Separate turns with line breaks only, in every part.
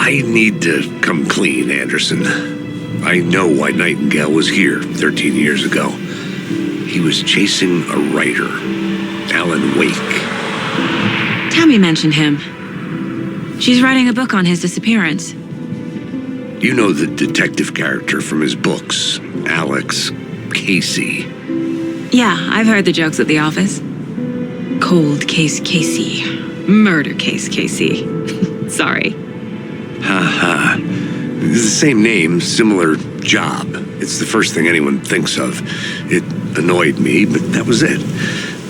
I need to come clean, Anderson. I know why Nightingale was here 13 years ago. He was chasing a writer, Alan Wake.
Tammy mentioned him. She's writing a book on his disappearance.
You know the detective character from his books, Alex Casey.
Yeah, I've heard the jokes at the office. Cold case Casey. Murder case Casey. Sorry.
Ha. It's the same name, similar job. It's the first thing anyone thinks of. It annoyed me, but that was it.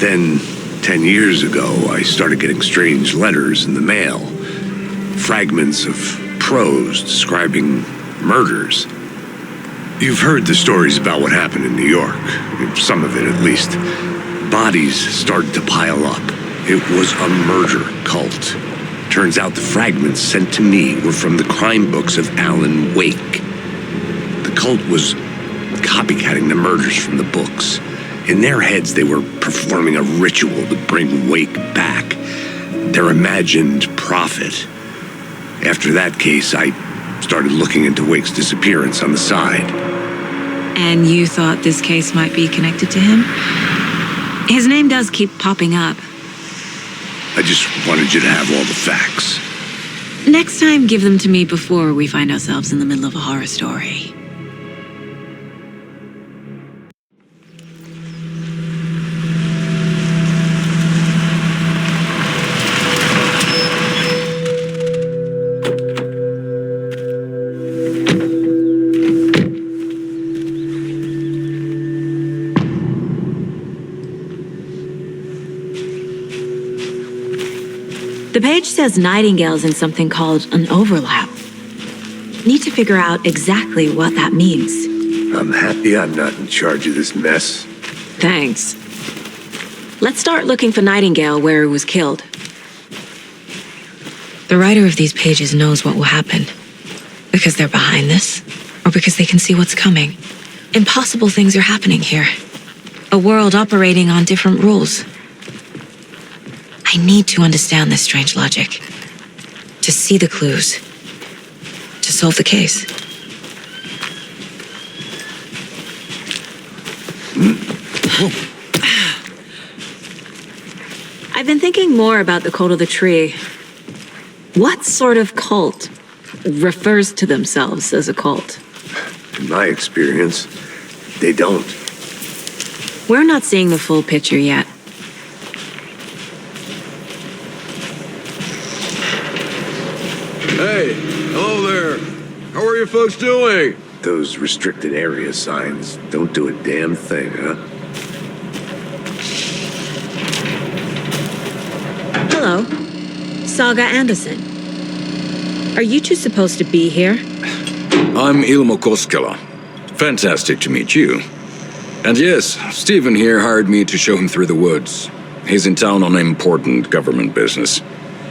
Then, 10 years ago, I started getting strange letters in the mail. Fragments of prose describing murders. You've heard the stories about what happened in New York. Some of it, at least. Bodies started to pile up. It was a murder cult. Turns out the fragments sent to me were from the crime books of Alan Wake. The cult was copycatting the murders from the books. In their heads, they were performing a ritual to bring Wake back. Their imagined prophet. After that case, I started looking into Wake's disappearance on the side.
And you thought this case might be connected to him? His name does keep popping up.
I just wanted you to have all the facts.
Next time, give them to me before we find ourselves in the middle of a horror story. The page says Nightingale's in something called an overlap. Need to figure out exactly what that means.
I'm happy I'm not in charge of this mess.
Thanks. Let's start looking for Nightingale where he was killed. The writer of these pages knows what will happen. Because they're behind this, or because they can see what's coming. Impossible things are happening here. A world operating on different rules. I need to understand this strange logic. To see the clues. To solve the case. I've been thinking more about the cult of the tree. What sort of cult refers to themselves as a cult?
In my experience, they don't.
We're not seeing the full picture yet.
Hey, hello there. How are you folks doing?
Those restricted area signs don't do a damn thing, huh?
Hello. Saga Anderson. Are you two supposed to be here?
I'm Ilmo Koskela. Fantastic to meet you. And yes, Stephen here hired me to show him through the woods. He's in town on important government business.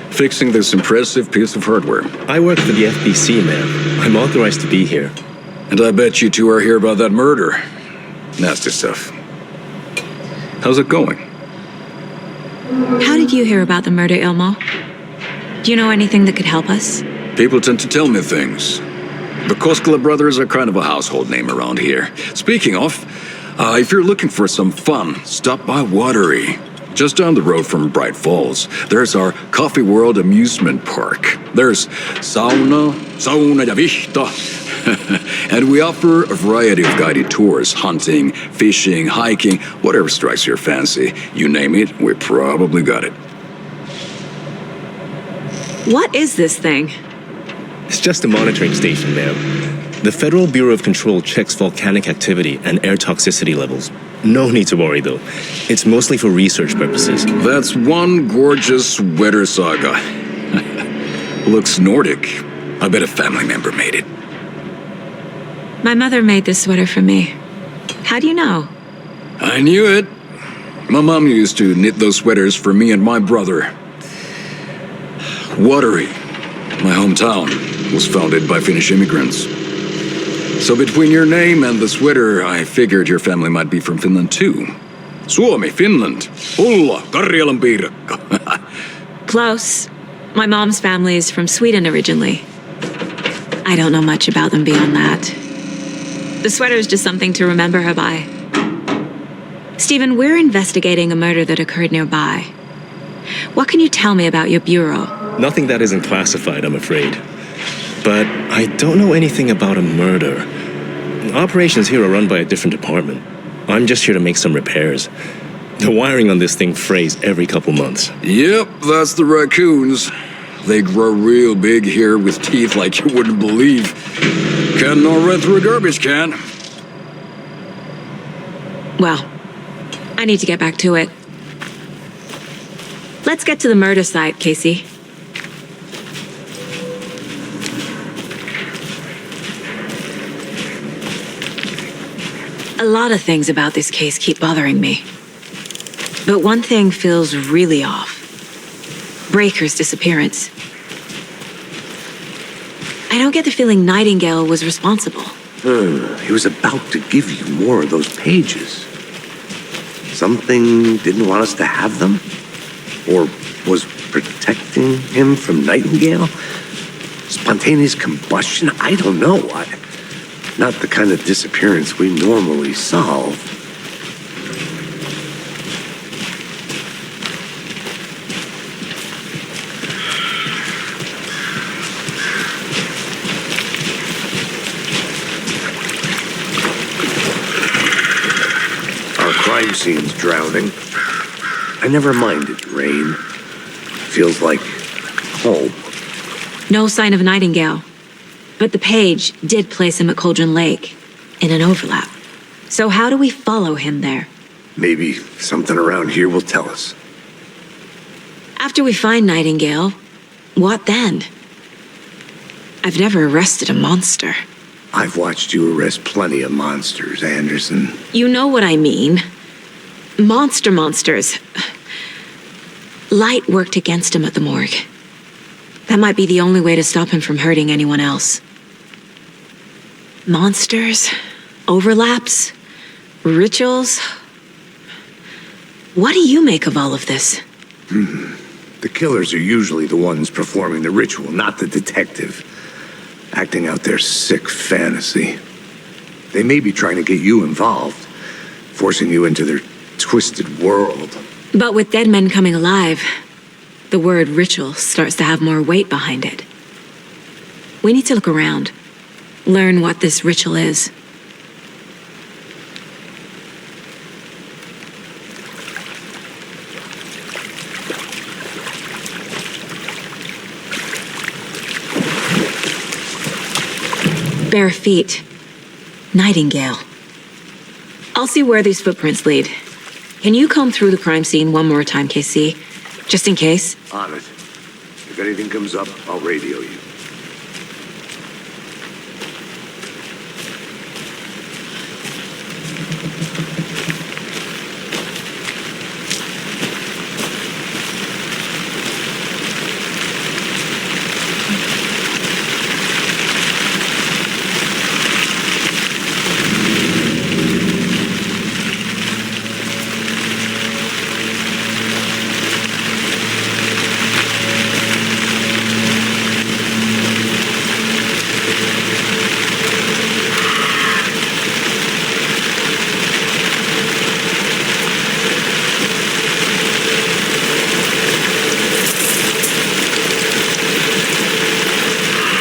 Fixing this impressive piece of hardware.
I work for the FBC, ma'am. I'm authorized to be here.
And I bet you two are here about that murder. Nasty stuff. How's it going?
How did you hear about the murder, Ilmo? Do you know anything that could help us?
People tend to tell me things. The Koskela brothers are kind of a household name around here. Speaking of, if you're looking for some fun, stop by Watery. Just down the road from Bright Falls, there's our Coffee World amusement park. There's sauna ja vihto. And we offer a variety of guided tours, hunting, fishing, hiking, whatever strikes your fancy. You name it, we probably got it.
What is this thing?
It's just a monitoring station, ma'am. The Federal Bureau of Control checks volcanic activity and air toxicity levels. No need to worry, though. It's mostly for research purposes.
That's one gorgeous sweater, Saga. Looks Nordic. I bet a family member made it.
My mother made this sweater for me. How do you know?
I knew it. My mom used to knit those sweaters for me and my brother. Watery, my hometown, was founded by Finnish immigrants. So between your name and the sweater, I figured your family might be from Finland too. Suomi, Finland. Ulla, Karjalan piirakka.
Close. My mom's family is from Sweden originally. I don't know much about them beyond that. The sweater is just something to remember her by. Stephen, we're investigating a murder that occurred nearby. What can you tell me about your bureau?
Nothing that isn't classified, I'm afraid. But I don't know anything about a murder. Operations here are run by a different department. I'm just here to make some repairs. The wiring on this thing frays every couple months.
Yep, that's the raccoons. They grow real big here with teeth like you wouldn't believe. Can't all run through a garbage can.
Well, I need to get back to it. Let's get to the murder site, Casey. A lot of things about this case keep bothering me. But one thing feels really off. Breaker's disappearance. I don't get the feeling Nightingale was responsible.
He was about to give you more of those pages. Something didn't want us to have them? Or was protecting him from Nightingale? Spontaneous combustion? I don't know. Not the kind of disappearance we normally solve. Our crime scene's drowning. I never minded rain. Feels like home.
No sign of Nightingale. But the page did place him at Cauldron Lake, in an overlap. So how do we follow him there?
Maybe something around here will tell us.
After we find Nightingale, what then? I've never arrested a monster.
I've watched you arrest plenty of monsters, Anderson.
You know what I mean. Monsters. Light worked against him at the morgue. That might be the only way to stop him from hurting anyone else. Monsters, overlaps, rituals. What do you make of all of this?
The killers are usually the ones performing the ritual, not the detective. Acting out their sick fantasy. They may be trying to get you involved, forcing you into their twisted world.
But with dead men coming alive, the word ritual starts to have more weight behind it. We need to look around, learn what this ritual is. Bare feet. Nightingale. I'll see where these footprints lead. Can you comb through the crime scene one more time, KC? Just in case?
On it. If anything comes up, I'll radio you.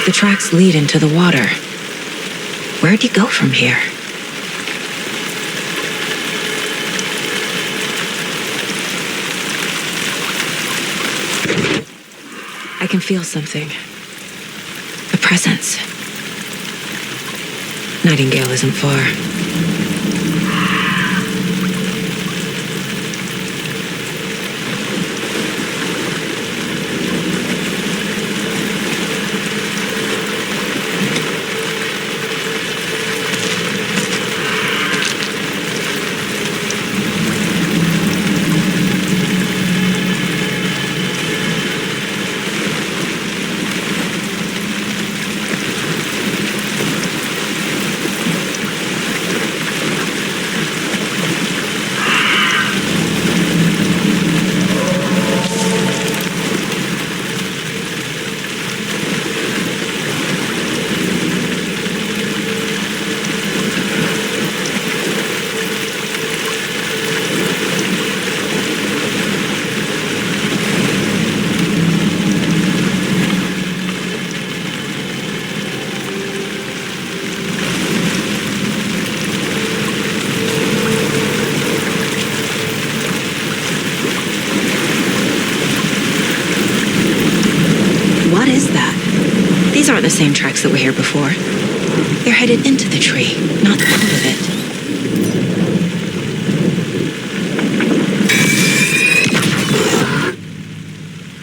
The tracks lead into the water. Where'd you go from here? I can feel something. A presence. Nightingale isn't far. What is that? These aren't the same tracks that were here before. They're headed into the tree, not out of it.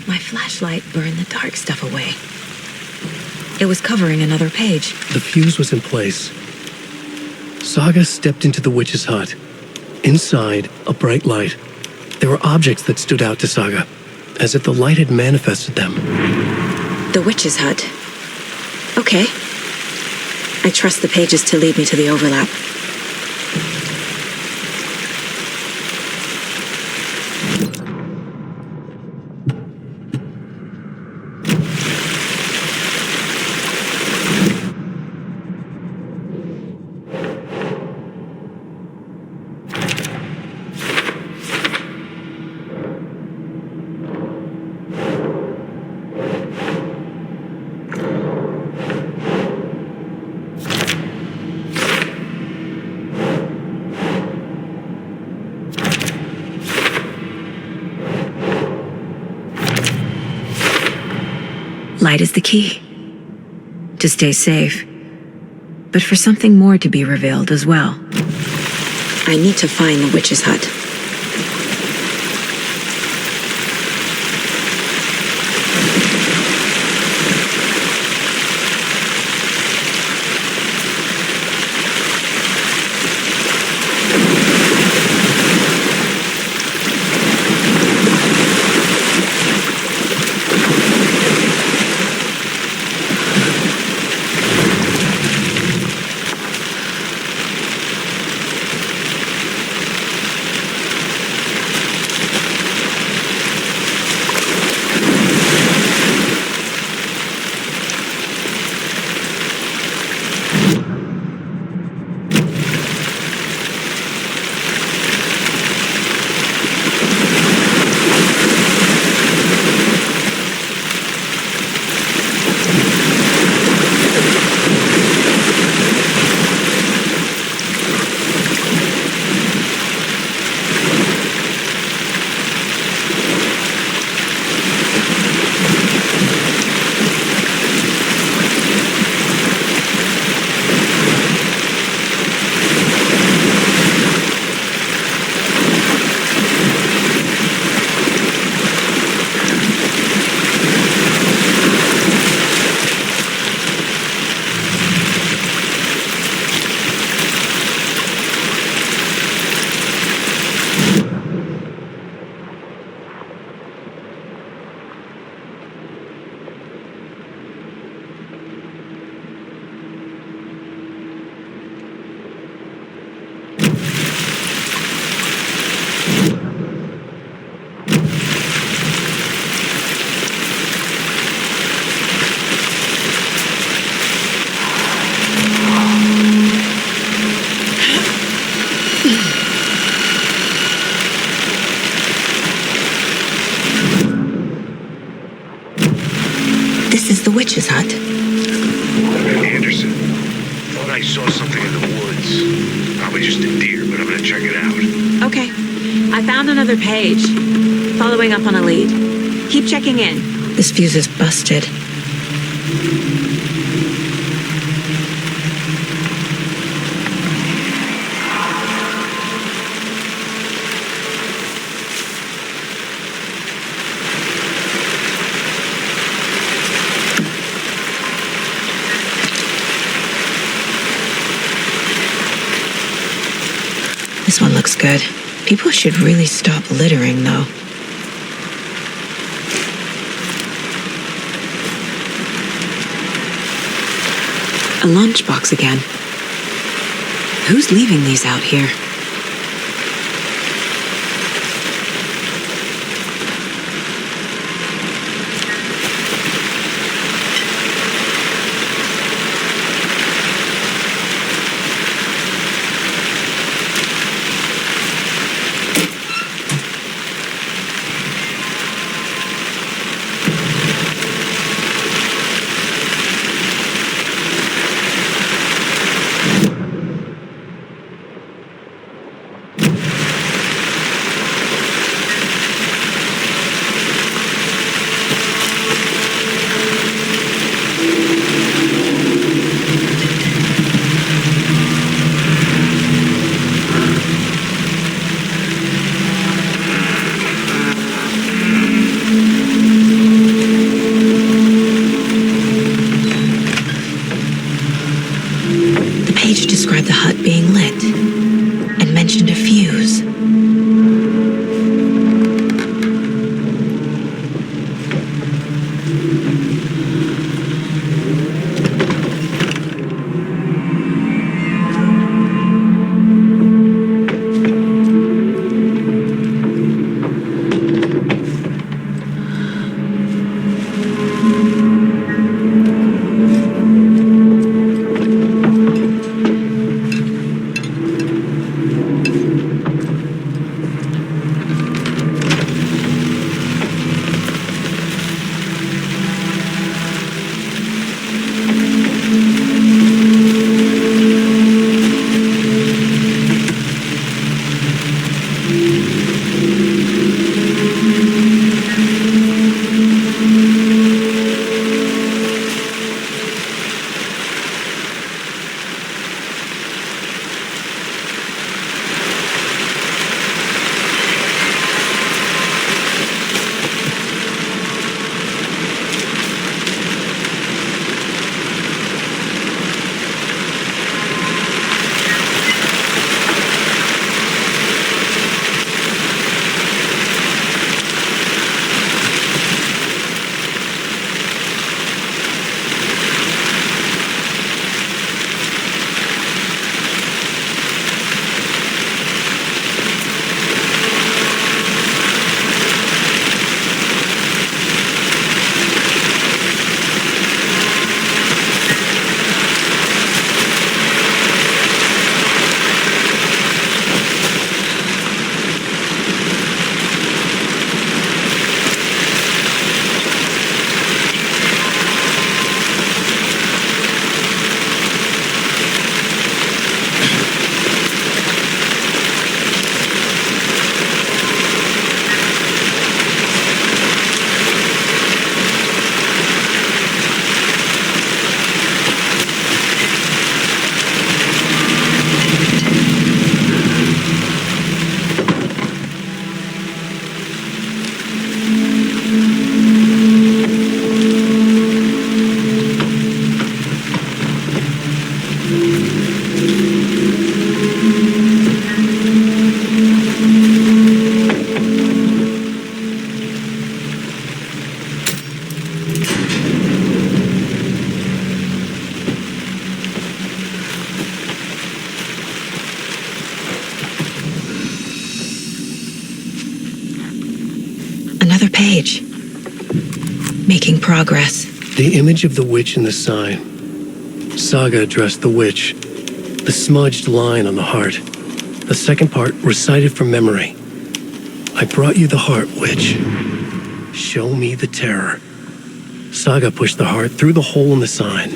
My flashlight burned the dark stuff away. It was covering another page.
The fuse was in place. Saga stepped into the witch's hut. Inside, a bright light. There were objects that stood out to Saga, as if the light had manifested them.
The witch's hut. Okay. I trust the pages to lead me to the overlap. Light is the key. To stay safe. But for something more to be revealed as well. I need to find the witch's hut. This is the witch's hut.
Saga Anderson. Thought I saw something in the woods. Probably just a deer, but I'm gonna check it out.
Okay. I found another page. Following up on a lead. Keep checking in. This fuse is busted. This one looks good. People should really stop littering, though. A lunchbox again. Who's leaving these out here? page. Making progress.
The image of the witch in the sign. Saga addressed the witch. The smudged line on the heart. The second part recited from memory. I brought you the heart, witch. Show me the terror. Saga pushed the heart through the hole in the sign.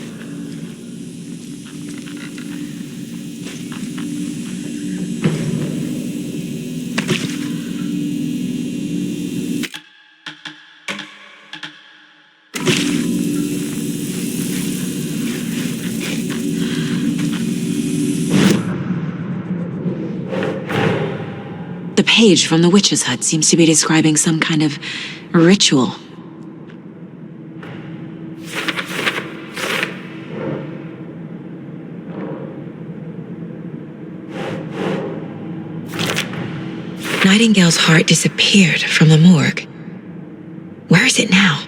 The page from the witch's hut seems to be describing some kind of ritual. Nightingale's heart disappeared from the morgue. Where is it now?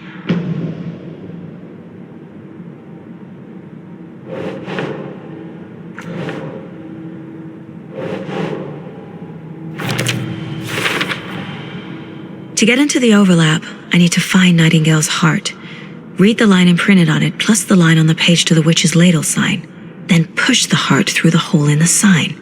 To get into the overlap, I need to find Nightingale's heart. Read the line imprinted on it, plus the line on the page to the witch's ladle sign. Then push the heart through the hole in the sign.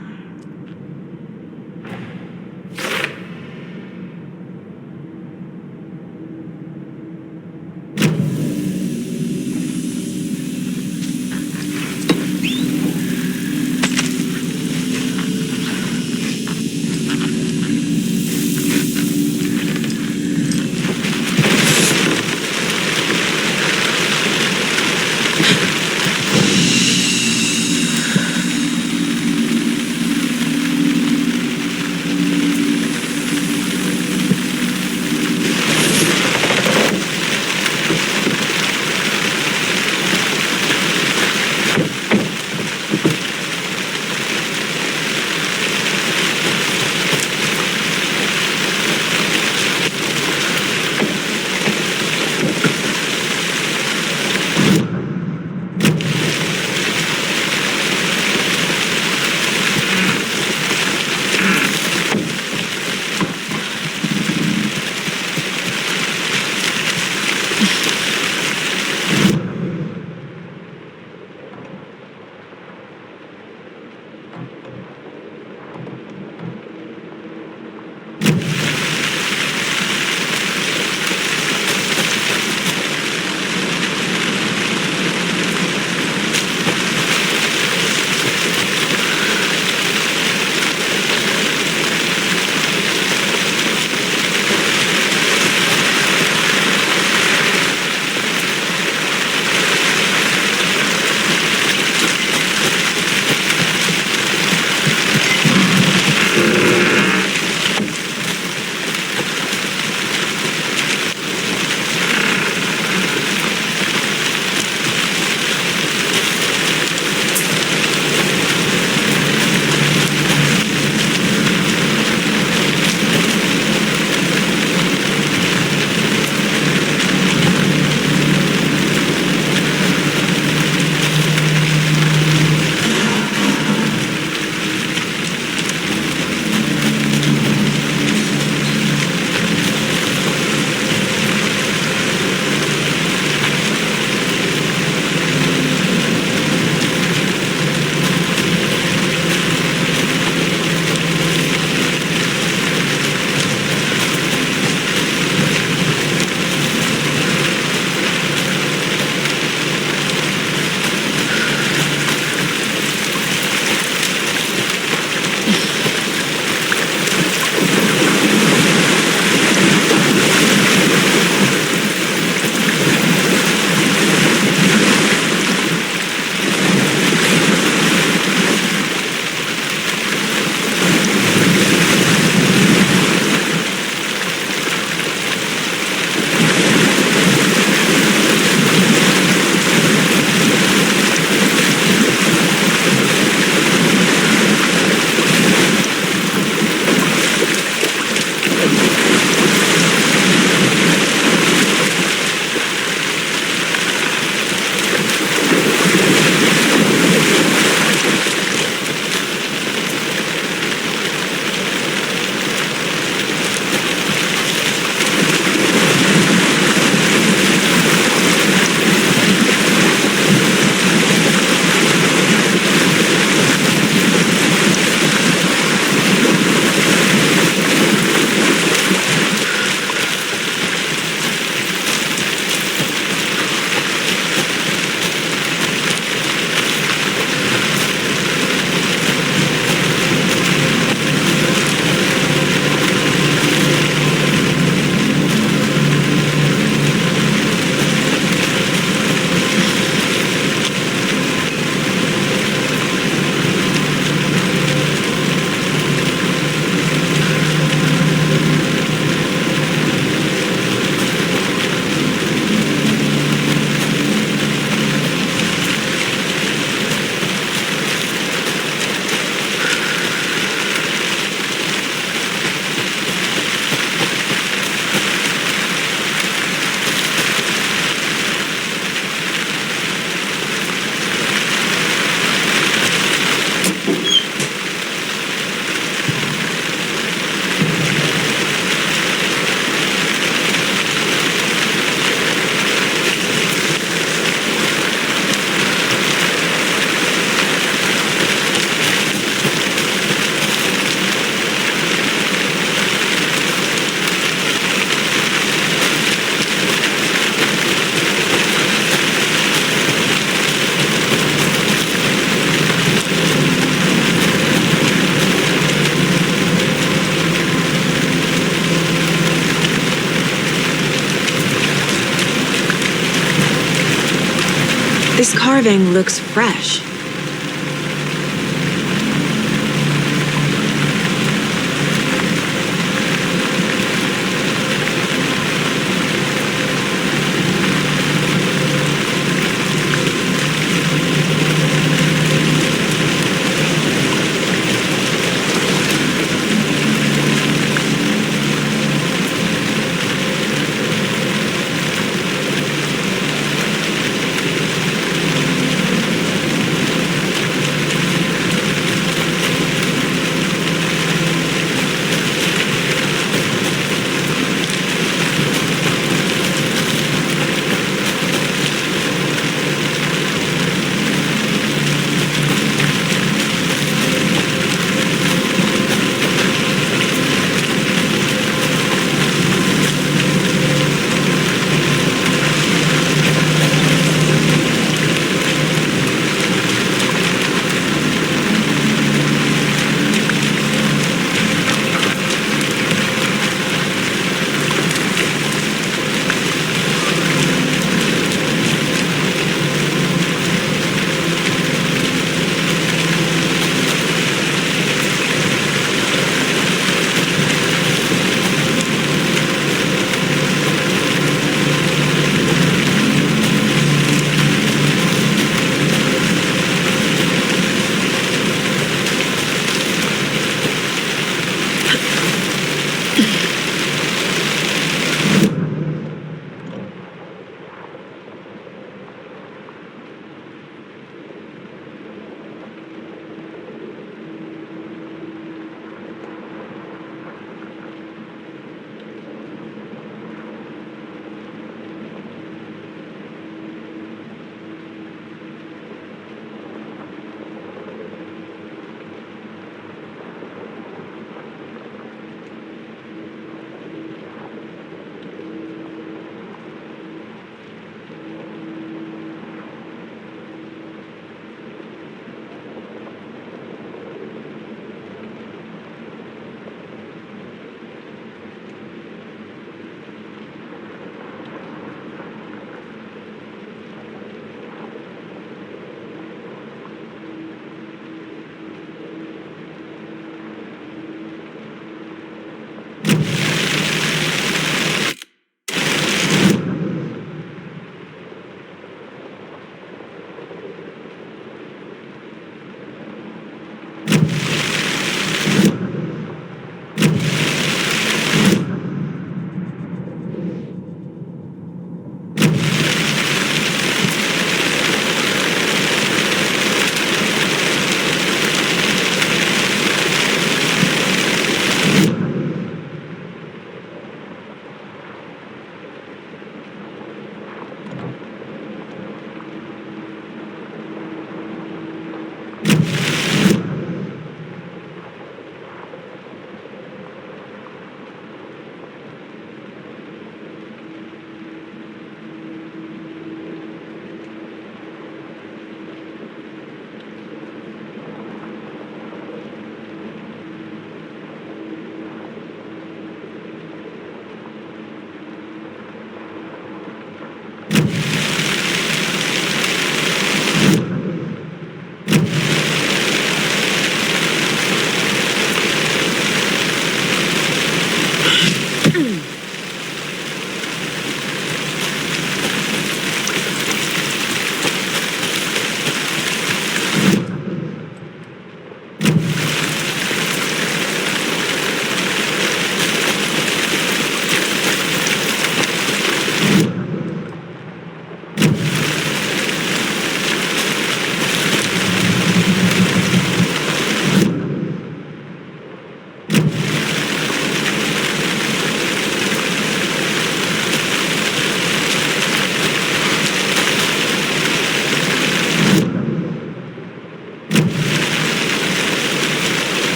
This carving looks fresh.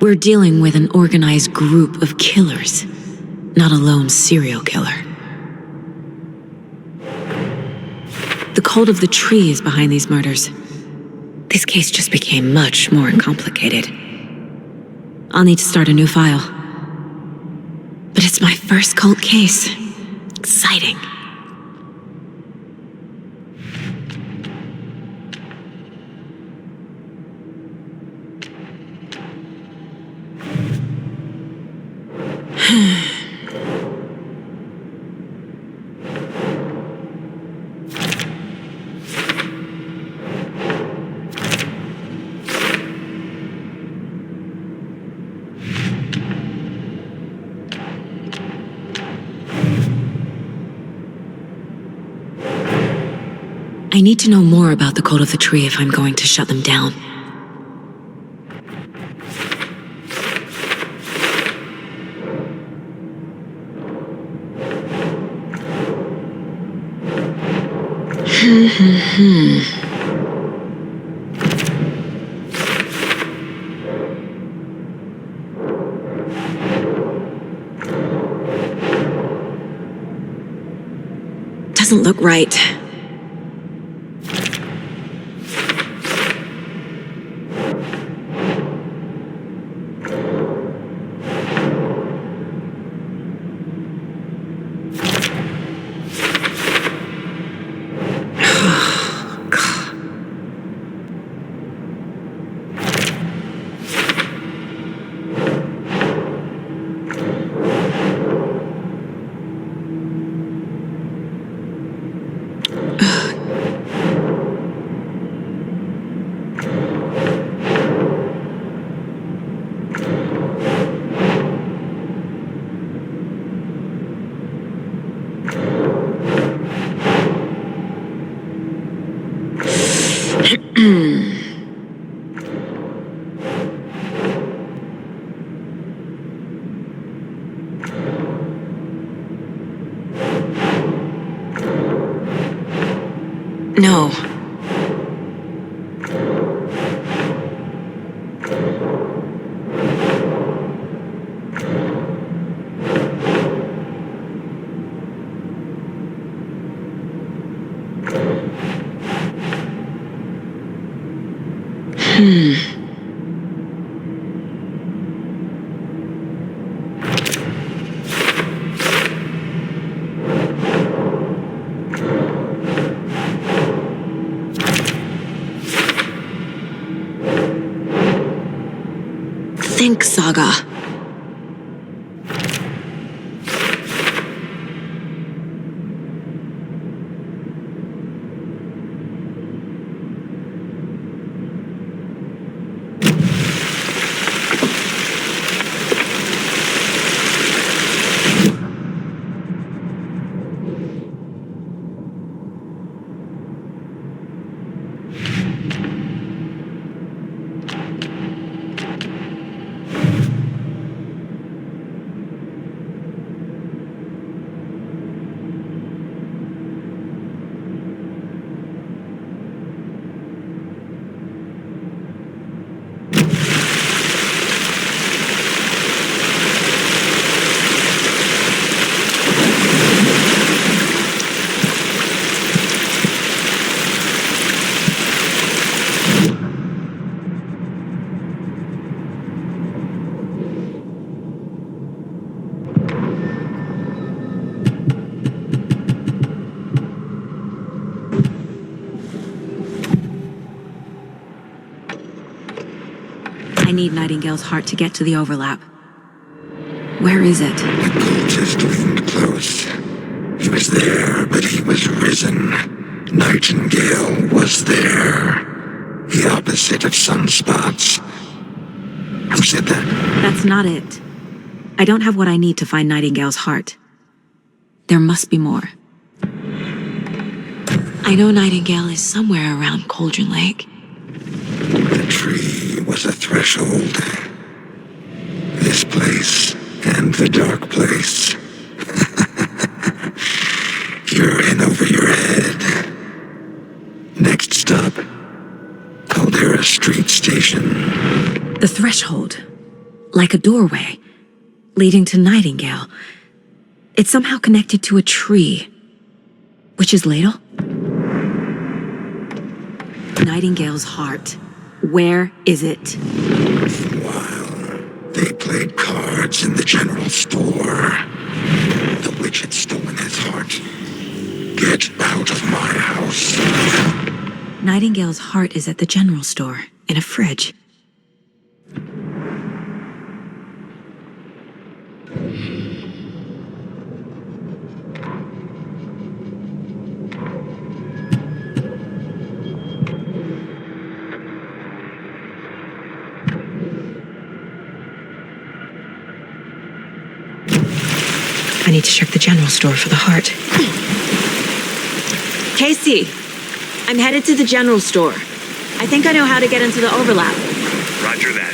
We're dealing with an organized group of killers, not a lone serial killer. The cult of the tree is behind these murders. This case just became much more complicated. I'll need to start a new file. But it's my first cult case. Exciting. I need to know more about the cult of the tree if I'm going to shut them down. Doesn't look right. No. Think, Saga. I need Nightingale's heart to get to the overlap. Where is it?
The cultist leaned close. He was there, but he was risen. Nightingale was there. The opposite of sunspots. Who said that?
That's not it. I don't have what I need to find Nightingale's heart. There must be more. I know Nightingale is somewhere around Cauldron Lake.
The tree was a threshold. This place and the dark place. You're in over your head. Next stop, Caldera Street Station.
The threshold. like a doorway, leading to Nightingale. It's somehow connected to a tree. Witch's ladle? Nightingale's heart. Where is it?
While they played cards in the general store, the witch had stolen his heart. Get out of my house.
Nightingale's heart is at the general store, in a fridge. I need to check the general store for the heart. Casey, I'm headed to the general store. I think I know how to get into the overlap.
Roger that.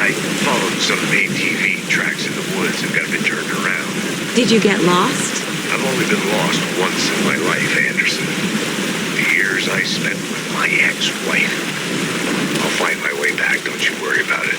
I followed some main TV tracks in the woods and got a bit turned around.
Did you get lost?
I've only been lost once in my life, Anderson. The years I spent with my ex-wife. I'll find my way back, don't you worry about it.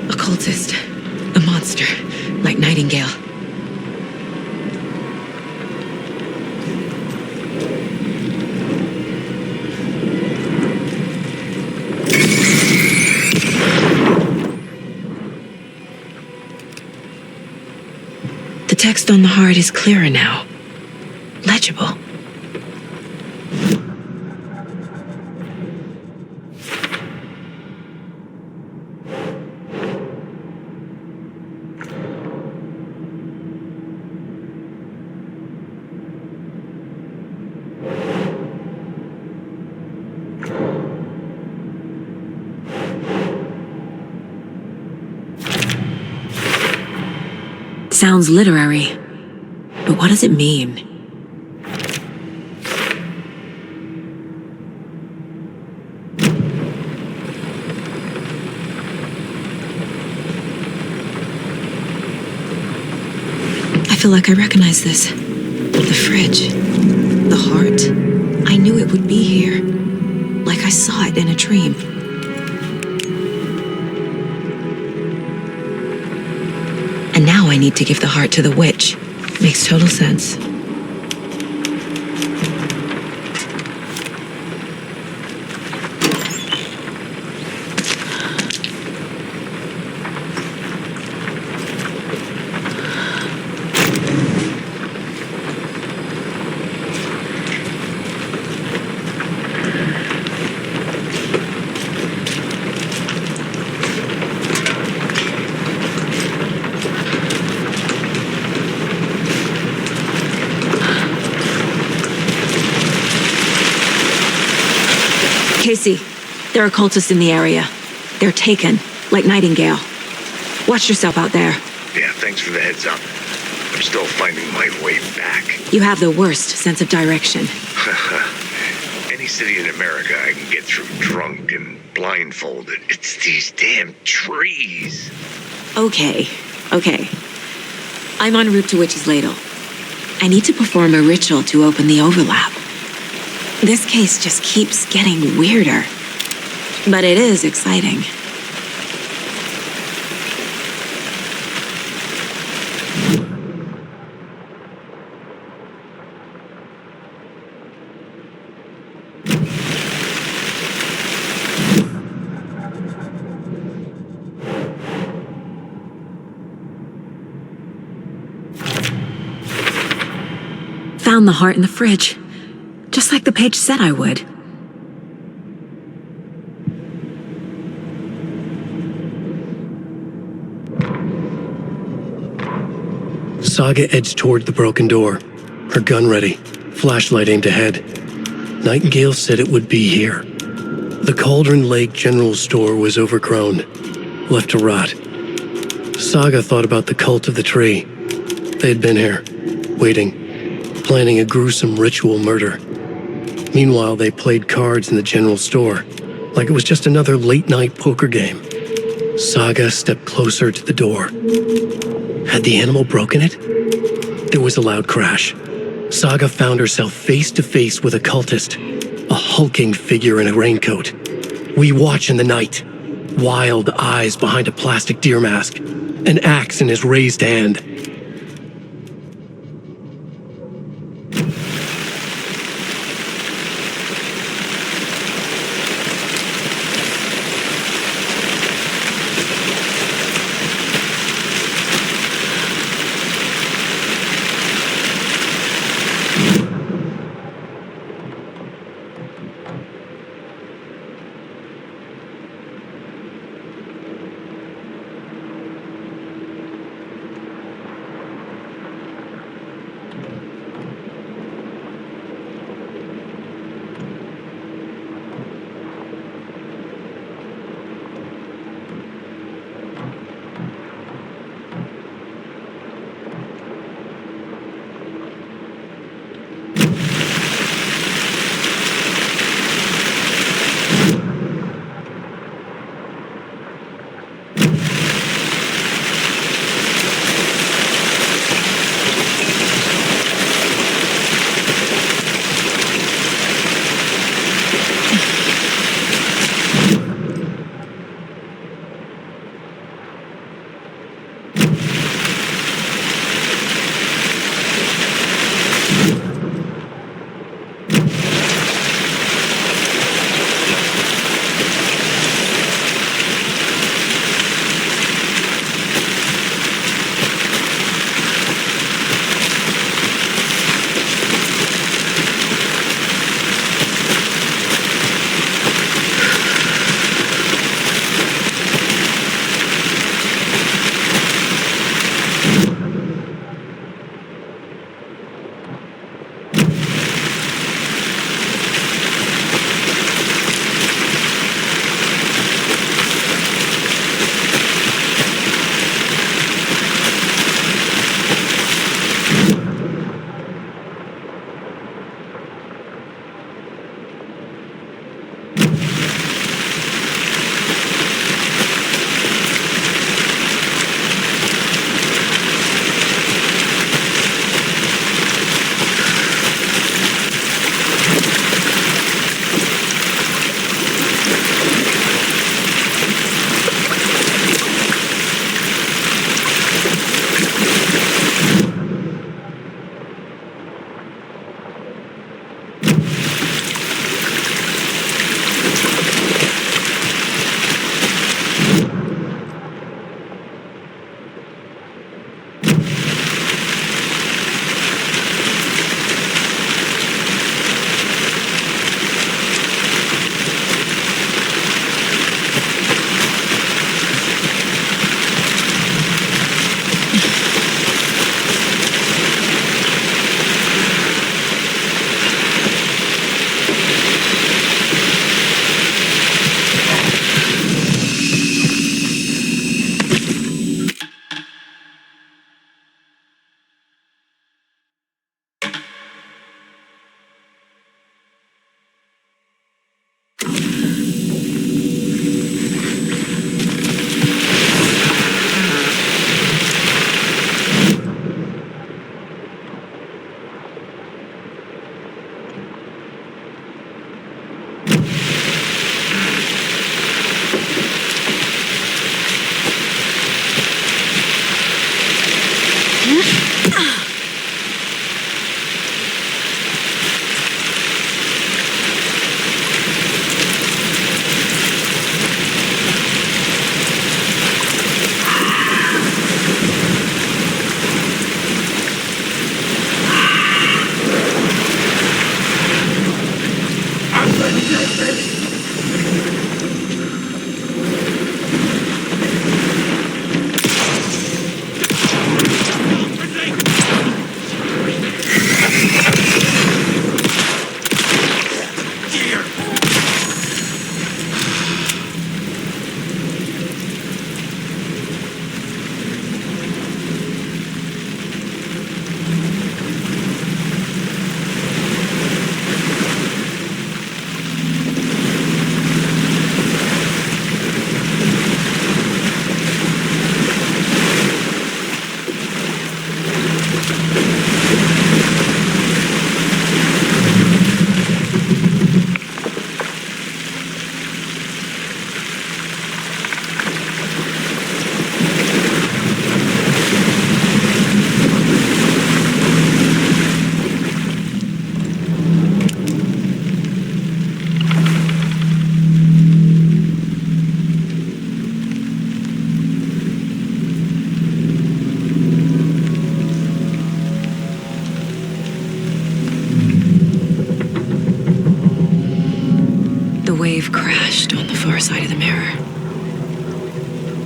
Occultist. A monster. Like Nightingale. The text on the heart is clearer now. Legible. Sounds literary. But what does it mean? I feel like I recognize this. The fridge. The heart. I knew it would be here. Like I saw it in a dream. And now I need to give the heart to the witch. Makes total sense. Casey, there are cultists in the area. They're taken, like Nightingale. Watch yourself out there.
Yeah, thanks for the heads up. I'm still finding my way back.
You have the worst sense of direction.
Any city in America I can get through drunk and blindfolded. It's these damn trees.
Okay. I'm en route to Witch's Ladle. I need to perform a ritual to open the overlap. This case just keeps getting weirder. But it is exciting. Found the heart in the fridge. Just like the page said I would.
Saga edged toward the broken door, her gun ready, flashlight aimed ahead. Nightingale said it would be here. The Cauldron Lake General Store was overgrown, left to rot. Saga thought about the cult of the tree. They had been here, waiting, planning a gruesome ritual murder. Meanwhile, they played cards in the general store, like it was just another late-night poker game. Saga stepped closer to the door. Had the animal broken it? There was a loud crash. Saga found herself face to face with a cultist, a hulking figure in a raincoat. We watch in the night, wild eyes behind a plastic deer mask, an axe in his raised hand.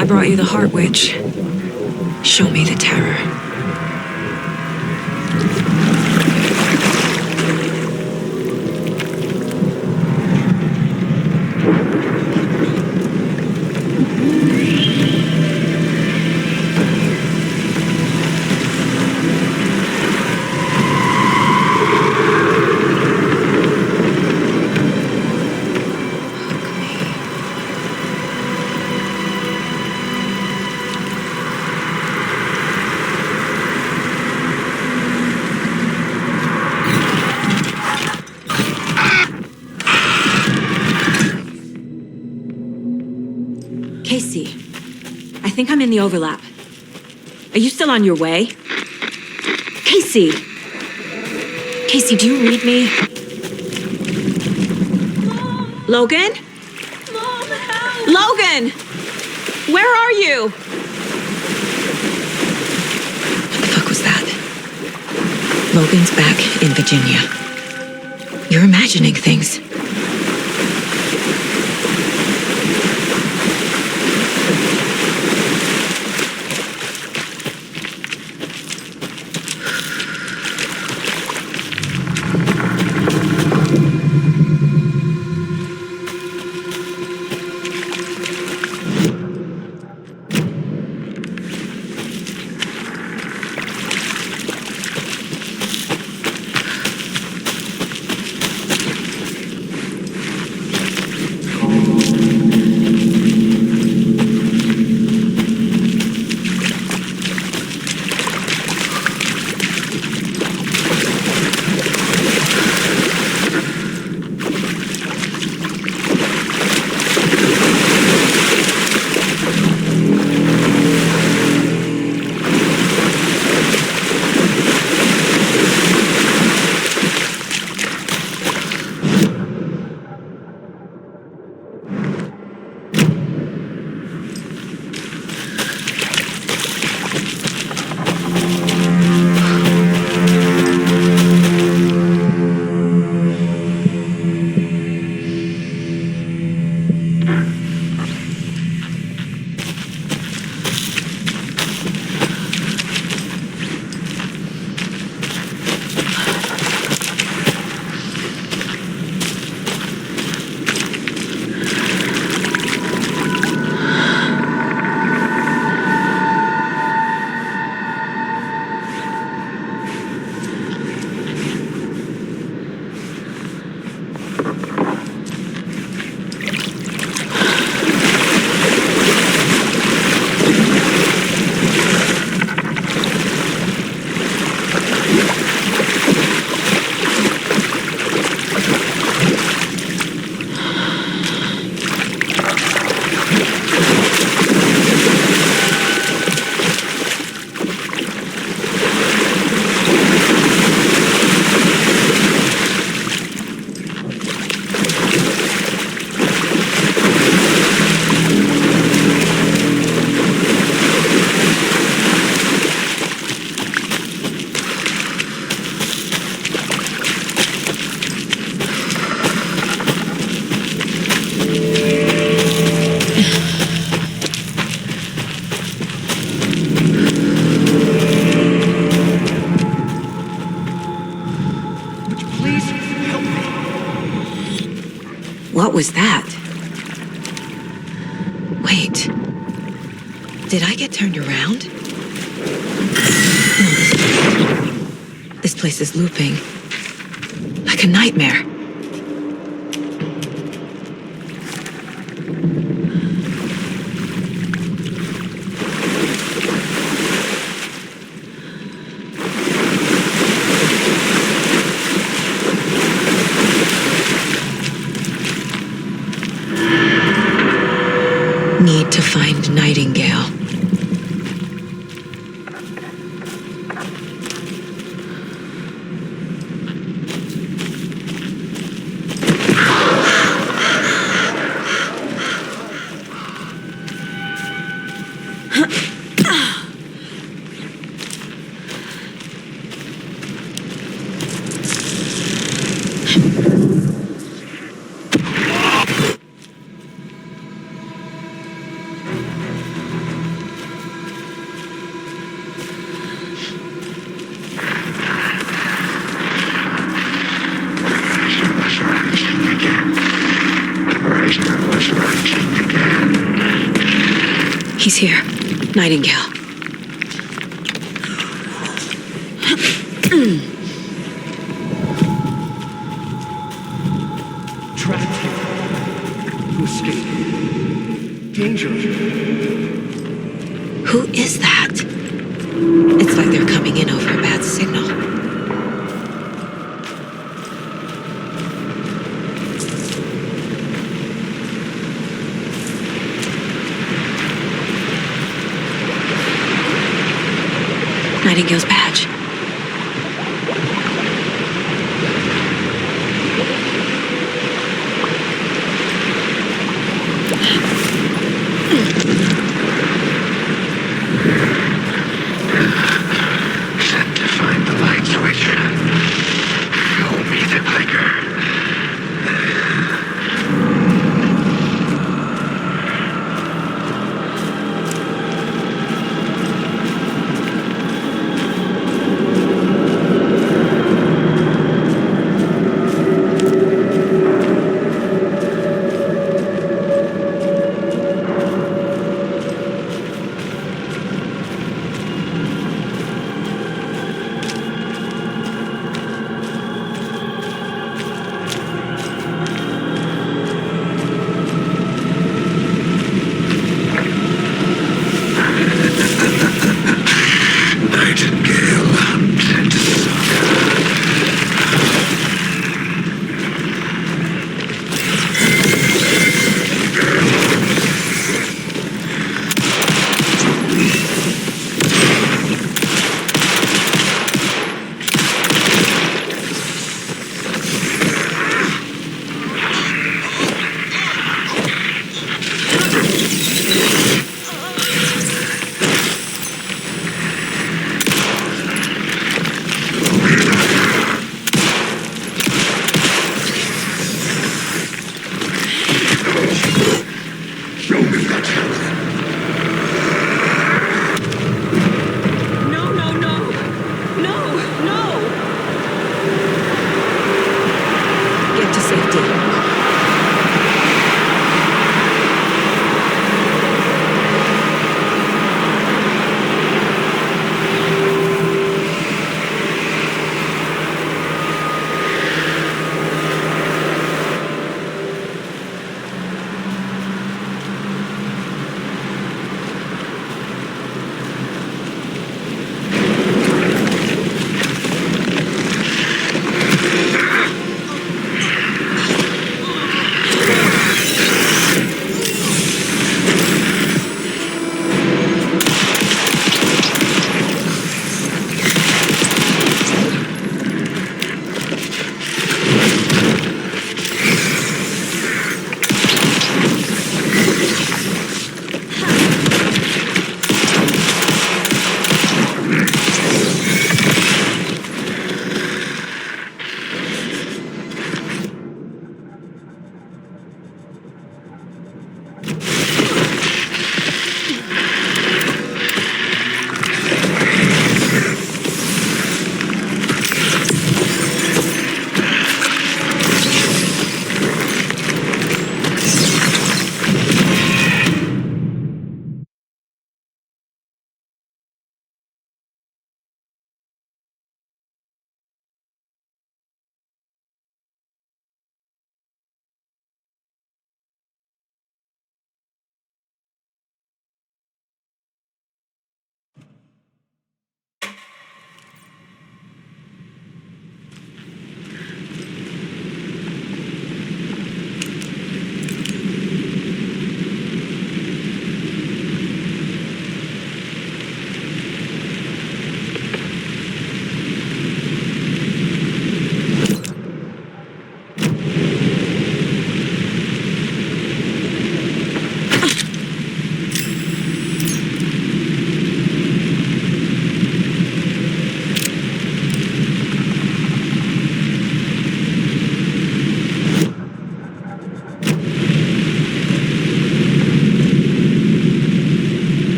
I brought you the Heart Witch. Show me the terror. Casey, I think I'm in the overlap. Are you still on your way? Casey! Casey, do you read me? Mom. Logan? Mom, help! Logan! Where are you? What the fuck was that? Logan's back in Virginia. You're imagining things. What was that? Wait. Did I get turned around? No, this place is looping. Like a nightmare. Need to find Nightingale. He's here. Nightingale.
Trapped here. To escape. Danger.
Who is that? It's like they're coming in over a bad signal. Nightingale's badge.
Sent to find the light switch. Show me the clicker.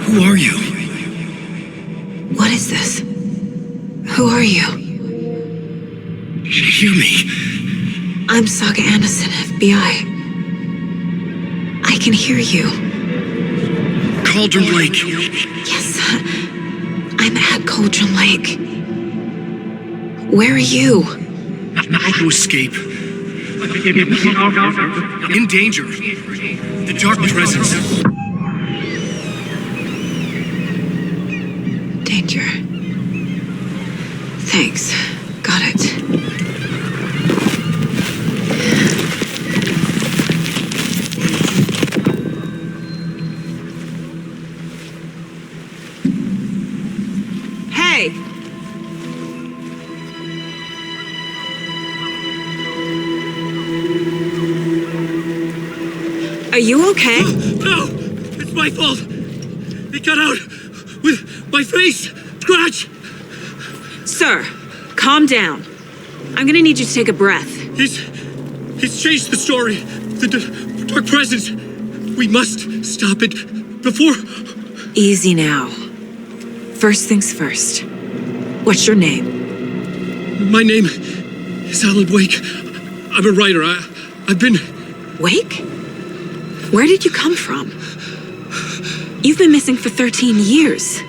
Who are you?
What is this? Who are you?
Hear me.
I'm Saga Anderson, FBI. I can hear you.
Cauldron Lake.
Yes, I'm at Cauldron Lake. Where are you?
How to escape. In danger. The dark presence.
Danger. Thanks. Got it. Hey! Are you okay?
No! It's my fault! It got out with my face! Scratch!
Sir, calm down. I'm gonna need you to take a breath.
He's changed the story. The dark presence. We must stop it before...
Easy now. First things first. What's your name?
My name is Alan Wake. I'm a writer. I've been...
Wake? Where did you come from? You've been missing for 13 years.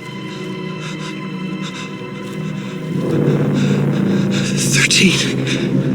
13.